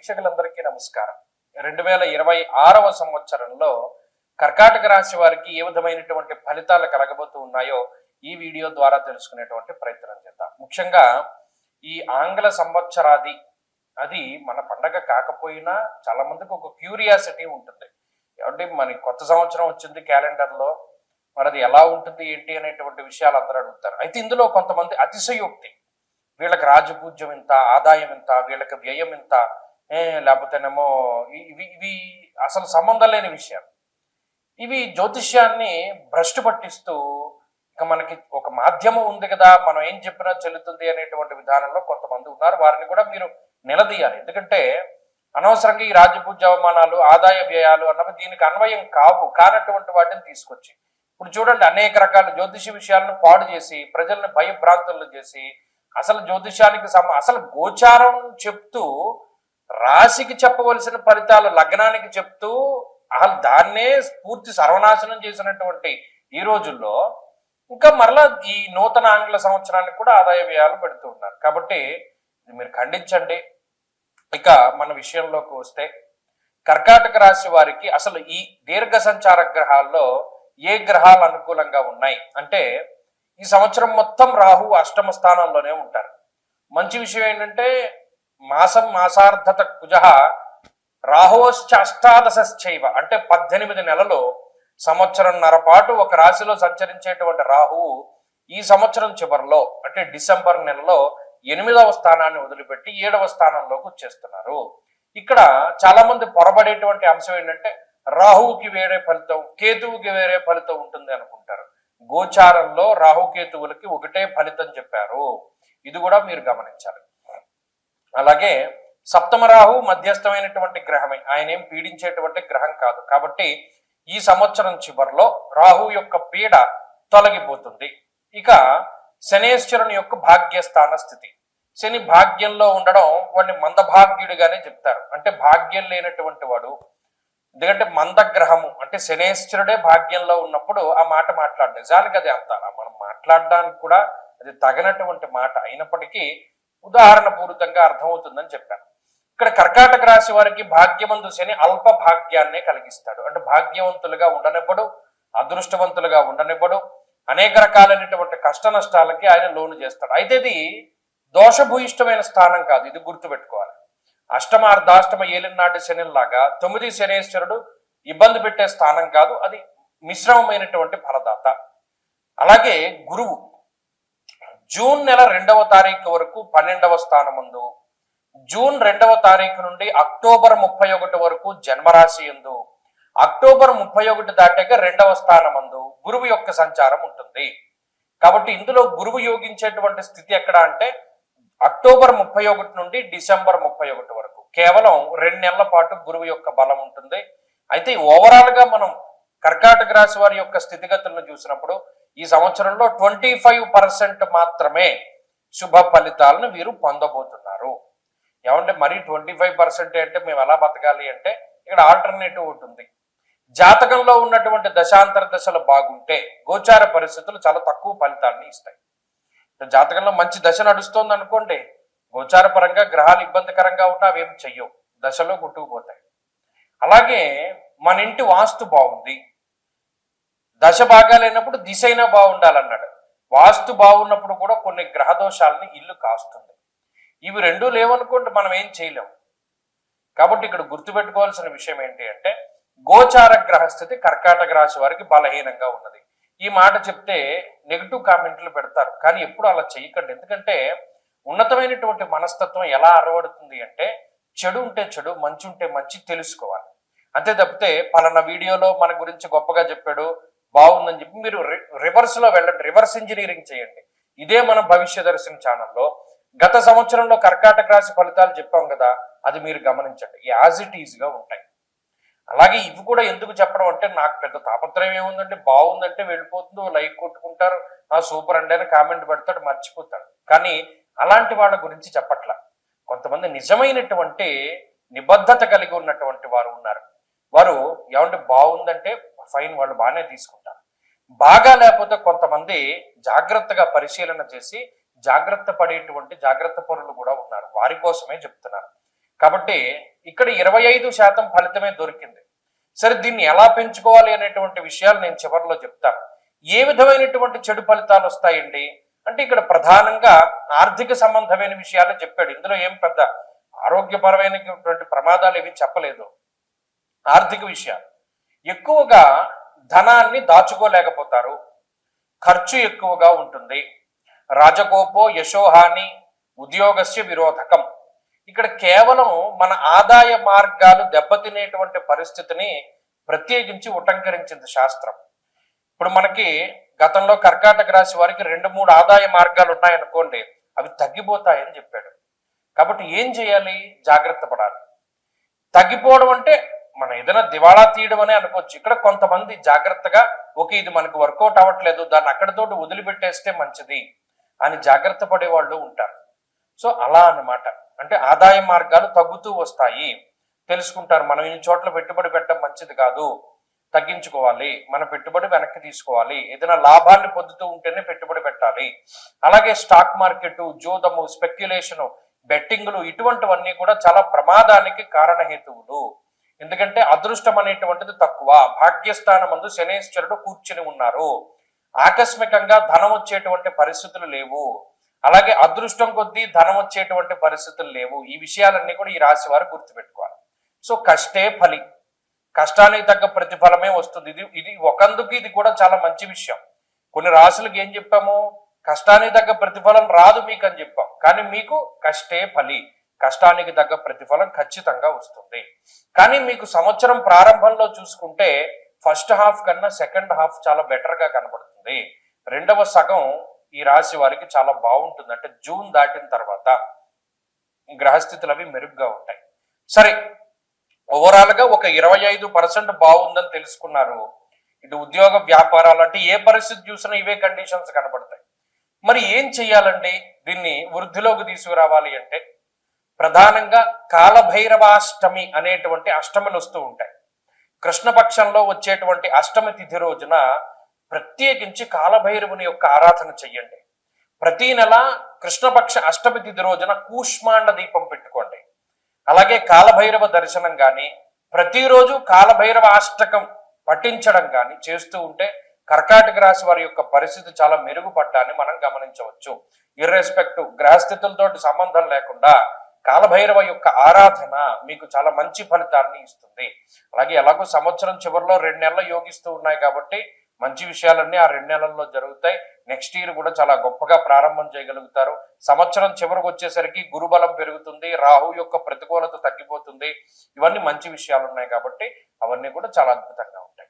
వీక్షకులందరికీ నమస్కారం. 2026వ సంవత్సరంలో కర్కాటక రాశి వారికి ఏ విధమైనటువంటి ఫలితాలు కలగబోతూ ఉన్నాయో ఈ వీడియో ద్వారా తెలుసుకునేటువంటి ప్రయత్నం చేద్దాం. ముఖ్యంగా ఈ ఆంగ్ల సంవత్సరాది అది మన పండగ కాకపోయినా చాలా మందికి ఒక క్యూరియాసిటీ ఉంటుంది. అంటే మన కొత్త సంవత్సరం వచ్చింది క్యాలెండర్లో, మరి అది ఎలా ఉంటుంది ఏంటి అనేటువంటి విషయాలు అందరూ అడుగుతారు. అయితే ఇందులో కొంతమంది అతిశయోక్తి, వీళ్ళకి రాజపూజ్యం ఇంత, ఆదాయం ఇంత, వీళ్ళకి వ్యయం ఇంత, లేకపోతేనేమో ఇవి అసలు సంబంధం లేని విషయాలు. ఇవి జ్యోతిష్యాన్ని భ్రష్టు పట్టిస్తూ ఇక మనకి ఒక మాధ్యమం ఉంది కదా, మనం ఏం చెప్పినా చెల్లుతుంది అనేటువంటి విధానంలో కొంతమంది ఉన్నారు. వారిని కూడా మీరు నిలదీయాలి. ఎందుకంటే అనవసరంగా ఈ రాజపూజ్య అవమానాలు, ఆదాయ వ్యయాలు అన్నవి దీనికి అన్వయం కానటువంటి వాటిని తీసుకొచ్చి ఇప్పుడు చూడండి, అనేక రకాల జ్యోతిష విషయాలను పాడు చేసి ప్రజల్ని భయభ్రాంతులను చేసి అసలు జ్యోతిషానికి అసలు గోచారం చెప్తూ రాశికి చెప్పవలసిన ఫలితాలు లగ్నానికి చెప్తూ అసలు దాన్నే పూర్తి సర్వనాశనం చేసినటువంటి ఈ రోజుల్లో ఇంకా మరలా ఈ నూతన ఆంగ్ల సంవత్సరానికి కూడా ఆదాయ వ్యయాలు పెడుతూ ఉన్నారు. కాబట్టి మీరు ఖండించండి. ఇక మన విషయంలోకి వస్తే కర్కాటక రాశి వారికి అసలు ఈ దీర్ఘ సంచార గ్రహాల్లో ఏ గ్రహాలు అనుకూలంగా ఉన్నాయి అంటే, ఈ సంవత్సరం మొత్తం రాహు అష్టమ స్థానంలోనే ఉంటారు. మంచి విషయం ఏంటంటే మాసార్థత కుజ రాహోశ్చ అష్టాదశైవ అంటే 18 నెలలు సంవత్సరంన్నర పాటు ఒక రాశిలో సంచరించేటువంటి రాహువు ఈ సంవత్సరం చివరిలో అంటే డిసెంబర్ నెలలో 8వ స్థానాన్ని వదిలిపెట్టి 7వ స్థానంలోకి వచ్చేస్తున్నారు. ఇక్కడ చాలా మంది పొరబడేటువంటి అంశం ఏంటంటే రాహువుకి వేరే ఫలితం, కేతువుకి వేరే ఫలితం ఉంటుంది అనుకుంటారు. గోచారంలో రాహుకేతువులకి ఒకటే ఫలితం చెప్పారు. ఇది కూడా మీరు గమనించాలి. అలాగే సప్తమ రాహు మధ్యస్థమైనటువంటి గ్రహమే, ఆయన ఏం పీడించేటువంటి గ్రహం కాదు. కాబట్టి ఈ సంవత్సరం చివరిలో రాహు యొక్క పీడ తొలగిపోతుంది. ఇక శనేశ్వరుని యొక్క భాగ్యస్థాన స్థితి, శని భాగ్యంలో ఉండడం వాడిని మందభాగ్యుడిగానే చెప్తారు. అంటే భాగ్యం లేనటువంటి వాడు, ఎందుకంటే మందగ్రహము అంటే శనేశ్వరుడే భాగ్యంలో ఉన్నప్పుడు ఆ మాట మాట్లాడు. నిజానికి అది అంత మనం మాట్లాడడానికి కూడా అది తగినటువంటి మాట అయినప్పటికీ ఉదాహరణ పూరితంగా అర్థమవుతుందని చెప్పాను. ఇక్కడ కర్కాటక రాశి వారికి భాగ్యమందు శని అల్ప భాగ్యాన్నే కలిగిస్తాడు. అంటే భాగ్యవంతులుగా ఉండనివ్వడు, అదృష్టవంతులుగా ఉండనివ్వడు, అనేక రకాలైనటువంటి కష్ట నష్టాలకి ఆయన లోను చేస్తాడు. అయితే ఇది దోషభూయిష్టమైన స్థానం కాదు, ఇది గుర్తుపెట్టుకోవాలి. అష్టమ అర్ధాష్టమ ఏలినాటి శనిలాగా 9 శనేశ్వరుడు ఇబ్బంది పెట్టే స్థానం కాదు, అది మిశ్రమమైనటువంటి ఫలదాత. అలాగే గురువు జూన్ నెల 2వ తారీఖు వరకు 12వ స్థానమందు, జూన్ 2వ తారీఖు నుండి అక్టోబర్ 31 వరకు జన్మరాశి యందు, అక్టోబర్ 31 దాటాక 2వ స్థానమందు గురువు యొక్క సంచారం ఉంటుంది. కాబట్టి ఇందులో గురువు యోగించేటువంటి స్థితి ఎక్కడ అంటే అక్టోబర్ 31 నుండి డిసెంబర్ 31 వరకు కేవలం 2 నెలల పాటు గురువు యొక్క బలం ఉంటుంది. అయితే ఓవరాల్ గా మనం కర్కాటక రాశి వారి యొక్క స్థితిగతులను చూసినప్పుడు ఈ సంవత్సరంలో 25% మాత్రమే శుభ ఫలితాలను వీరు పొందబోతున్నారు. ఏమంటే మరి 25% అంటే మేము ఎలా బతకాలి అంటే ఇక్కడ ఆల్టర్నేటివ్ ఉంటుంది. జాతకంలో ఉన్నటువంటి దశాంతర దశలు బాగుంటే గోచార పరిస్థితులు చాలా తక్కువ ఫలితాన్ని ఇస్తాయి. జాతకంలో మంచి దశ నడుస్తోంది అనుకోండి, గోచార పరంగా గ్రహాలు ఇబ్బందికరంగా ఉన్నా అవేం చెయ్యవు, దశలో కొట్టుకుపోతాయి. అలాగే మన ఇంటి వాస్తు బాగుంది, దశ బాగాలేనప్పుడు దిశ అయినా బాగుండాలన్నాడు. వాస్తు బాగున్నప్పుడు కూడా కొన్ని గ్రహ దోషాలని ఇల్లు కాస్తుంది. ఇవి రెండూ లేవనుకోండి మనం ఏం చేయలేము. కాబట్టి ఇక్కడ గుర్తుపెట్టుకోవాల్సిన విషయం ఏంటి అంటే గోచార గ్రహస్థితి కర్కాటక రాశి వారికి బలహీనంగా ఉన్నది. ఈ మాట చెప్తే నెగిటివ్ కామెంట్లు పెడతారు, కానీ ఎప్పుడు అలా చేయకండి. ఎందుకంటే ఉన్నతమైనటువంటి మనస్తత్వం ఎలా అరవడుతుంది అంటే చెడు ఉంటే చెడు, మంచి ఉంటే మంచి తెలుసుకోవాలి. అంతే తప్పితే పలానా వీడియోలో మన గురించి గొప్పగా చెప్పాడు బాగుందని చెప్పి మీరు రివర్స్ లో వెళ్ళండి, రివర్స్ ఇంజనీరింగ్ చేయండి. ఇదే మన భవిష్య దర్శన్ ఛానల్లో గత సంవత్సరంలో కర్కాటక రాశి ఫలితాలు చెప్పాం కదా, అది మీరు గమనించండి, యాజ్ ఇట్ ఈజ్ గా ఉంటాయి. అలాగే ఇవి కూడా ఎందుకు చెప్పడం అంటే నాకు పెద్ద తాపత్రయం ఏముందంటే బాగుందంటే వెళ్ళిపోతుందో లైక్ కొట్టుకుంటారు, సూపర్ అండి అని కామెంట్ పెడతాడు, మర్చిపోతాడు. కానీ అలాంటి వాళ్ళ గురించి చెప్పట్లా. కొంతమంది నిజమైనటువంటి నిబద్ధత కలిగి ఉన్నటువంటి వారు ఉన్నారు. వారు ఏమంటే బాగుందంటే ఫైన్, వాళ్ళు బాగానే తీసుకుంటారు. బాగా లేకపోతే కొంతమంది జాగ్రత్తగా పరిశీలన చేసి జాగ్రత్త పడేటువంటి జాగ్రత్త పరులు కూడా ఉన్నారు. వారి కోసమే చెప్తున్నారు. కాబట్టి ఇక్కడ 25% ఫలితమే దొరికింది. సరే, దీన్ని ఎలా పెంచుకోవాలి అనేటువంటి విషయాలు నేను చివరిలో చెప్తాను. ఏ విధమైనటువంటి చెడు ఫలితాలు వస్తాయండి అంటే ఇక్కడ ప్రధానంగా ఆర్థిక సంబంధమైన విషయాలు చెప్పాడు. ఇందులో ఏం పెద్ద ఆరోగ్యపరమైనటువంటి ప్రమాదాలు ఏవి చెప్పలేదు. ఆర్థిక విషయాలు ఎక్కువగా ధనాన్ని దాచుకోలేకపోతారు, ఖర్చు ఎక్కువగా ఉంటుంది, రాజకోపో యశోహాని ఉద్యోగస్య విరోధకం. ఇక్కడ కేవలం మన ఆదాయ మార్గాలు దెబ్బతినేటువంటి పరిస్థితిని ప్రత్యేకించి ఉటంకరించింది శాస్త్రం. ఇప్పుడు మనకి గతంలో కర్కాటక రాశి వారికి 2-3 ఆదాయ మార్గాలు ఉన్నాయనుకోండి, అవి తగ్గిపోతాయని చెప్పాడు. కాబట్టి ఏం చేయాలి? జాగ్రత్త పడాలి. తగ్గిపోవడం అంటే మనం ఏదైనా దివాళా తీయడం అనే అనుకోవచ్చు. ఇక్కడ కొంతమంది జాగ్రత్తగా ఇది మనకు వర్కౌట్ అవ్వట్లేదు, దాన్ని అక్కడితోటి వదిలిపెట్టేస్తే మంచిది అని జాగ్రత్త పడే వాళ్ళు ఉంటారు. సో అలా అన్నమాట. అంటే ఆదాయ మార్గాలు తగ్గుతూ వస్తాయి, తెలుసుకుంటారు. మనం ఇన్ని చోట్ల పెట్టుబడి పెట్టడం మంచిది కాదు, తగ్గించుకోవాలి, మన పెట్టుబడి వెనక్కి తీసుకోవాలి, ఏదైనా లాభాన్ని పొందుతూ ఉంటేనే పెట్టుబడి పెట్టాలి. అలాగే స్టాక్ మార్కెట్, జోదము, స్పెక్యులేషను, బెట్టింగ్లు ఇటువంటివన్నీ కూడా చాలా ప్రమాదానికి కారణహేతువులు. ఎందుకంటే అదృష్టం అనేటువంటిది తక్కువ. భాగ్యస్థానం అందు శనేశ్వరుడు కూర్చుని ఉన్నారు. ఆకస్మికంగా ధనం వచ్చేటువంటి పరిస్థితులు లేవు. అలాగే అదృష్టం కొద్దీ ధనం వచ్చేటువంటి పరిస్థితులు లేవు. ఈ విషయాలన్నీ కూడా ఈ రాశి వారు గుర్తుపెట్టుకోవాలి. సో కష్టే ఫలి, కష్టానికి తగ్గ ప్రతిఫలమే వస్తుంది. ఇది ఒకందుకు ఇది కూడా చాలా మంచి విషయం. కొన్ని రాశులకు ఏం చెప్పాము? కష్టానికి తగ్గ ప్రతిఫలం రాదు మీకు అని చెప్పాం. కానీ మీకు కష్టే ఫలి, కష్టానికి తగ్గ ప్రతిఫలం ఖచ్చితంగా వస్తుంది. కానీ మీకు సంవత్సరం ప్రారంభంలో చూసుకుంటే ఫస్ట్ హాఫ్ కన్నా సెకండ్ హాఫ్ చాలా బెటర్ గా కనబడుతుంది. రెండవ సగం ఈ రాశి వారికి చాలా బాగుంటుంది. అంటే జూన్ దాటిన తర్వాత గ్రహస్థితులు అవి మెరుగ్గా ఉంటాయి. సరే, ఓవరాల్ గా ఒక 25% బాగుందని తెలుసుకున్నారు. ఇటు ఉద్యోగ వ్యాపారాలు అంటే ఏ పరిస్థితి చూసినా ఇవే కండిషన్స్ కనబడతాయి. మరి ఏం చెయ్యాలండి దీన్ని వృద్ధిలోకి తీసుకురావాలి అంటే? ప్రధానంగా కాలభైరవాష్టమి అనేటువంటి అష్టములు వస్తూ ఉంటాయి. కృష్ణపక్షంలో వచ్చేటువంటి అష్టమి తిథి రోజున ప్రత్యేకించి కాలభైరవుని యొక్క ఆరాధన చెయ్యండి. ప్రతి నెల కృష్ణపక్ష అష్టమి తిథి రోజున కూష్మాండ దీపం పెట్టుకోండి. అలాగే కాలభైరవ దర్శనం కానీ, ప్రతిరోజు కాలభైరవ అష్టకం పఠించడం కానీ చేస్తూ ఉంటే కర్కాటక రాశి వారి యొక్క పరిస్థితి చాలా మెరుగుపడ్డాన్ని మనం గమనించవచ్చు. ఇర్రెస్పెక్టివ్ గ్రహస్థితులతోటి సంబంధం లేకుండా కాలభైరవ యొక్క ఆరాధన మీకు చాలా మంచి ఫలితాన్ని ఇస్తుంది. అలాగే ఎలాగో సంవత్సరం చివరిలో 2 నెలలు యోగిస్తూ ఉన్నాయి కాబట్టి మంచి విషయాలన్నీ ఆ 2 నెలల్లో జరుగుతాయి. నెక్స్ట్ ఇయర్ కూడా చాలా గొప్పగా ప్రారంభం చేయగలుగుతారు. సంవత్సరం చివరికి వచ్చేసరికి గురుబలం పెరుగుతుంది, రాహు యొక్క ప్రతికూలత తగ్గిపోతుంది. ఇవన్నీ మంచి విషయాలు ఉన్నాయి కాబట్టి అవన్నీ కూడా చాలా అద్భుతంగా ఉంటాయి.